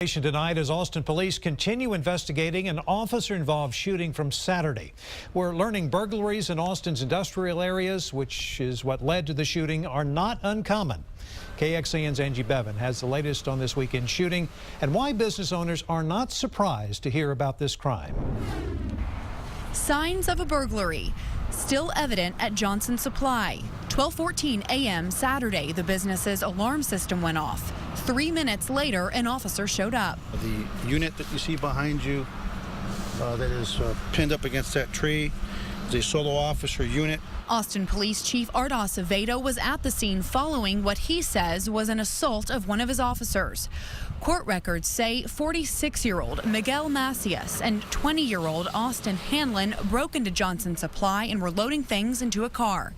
Tonight as Austin police continue investigating an officer-involved shooting from Saturday. We're learning burglaries in Austin's industrial areas, which is what led to the shooting, are not uncommon. KXAN's Angie Bevan has the latest on this weekend shooting and why business owners are not surprised to hear about this crime. Signs of a burglary still evident at Johnson Supply. 12:14 a.m. Saturday, the business's alarm system went off. 3 minutes later, an officer showed up. The unit that you see behind you that is pinned up against that tree is a solo officer unit. Austin Police Chief Art Acevedo was at the scene following what he says was an assault of one of his officers. Court records say 46-year-old Miguel Macias and 20-year-old Austin Hanlon broke into Johnson Supply and were loading things into a car.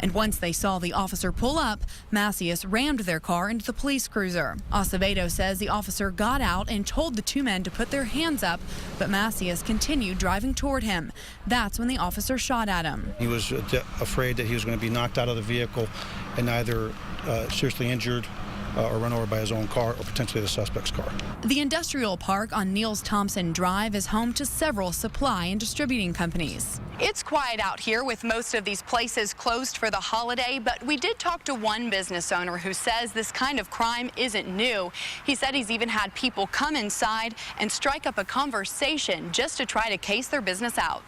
And once they saw the officer pull up, Macias rammed their car into the police cruiser. Acevedo says the officer got out and told the two men to put their hands up, but Macias continued driving toward him. That's when the officer shot at him. He was afraid that he was going to be knocked out of the vehicle and either seriously injured or run over by his own car or potentially the suspect's car. The industrial park on Niels Thompson Drive is home to several supply and distributing companies. It's quiet out here with most of these places closed for the holiday, but we did talk to one business owner who says this kind of crime isn't new. He said he's even had people come inside and strike up a conversation just to try to case their business out.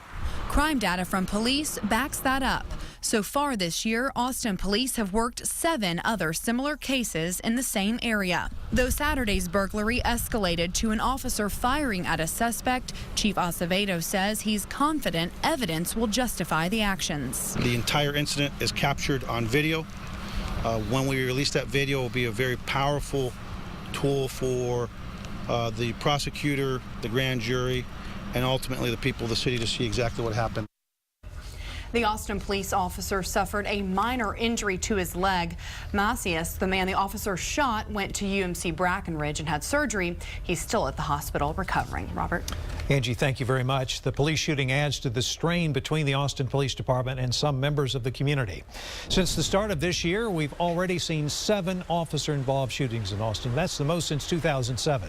Crime data from police backs that up. So far this year, Austin police have worked 7 other similar cases in the same area. Though Saturday's burglary escalated to an officer firing at a suspect, Chief Acevedo says he's confident evidence will justify the actions. The entire incident is captured on video. When we release that video, it will be a very powerful tool for the prosecutor, the grand jury, and ultimately the people of the city to see exactly what happened. The Austin police officer suffered a minor injury to his leg. Macias, the man the officer shot, went to UMC Brackenridge and had surgery. He's still at the hospital recovering. Robert? Angie, thank you very much. The police shooting adds to the strain between the Austin Police Department and some members of the community. Since the start of this year, we've already seen 7 officer-involved shootings in Austin. That's the most since 2007.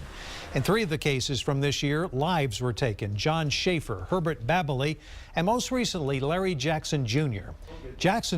In 3 of the cases from this year, lives were taken. John Schaefer, Herbert Babley, and most recently, Larry Jackson Jr. Jackson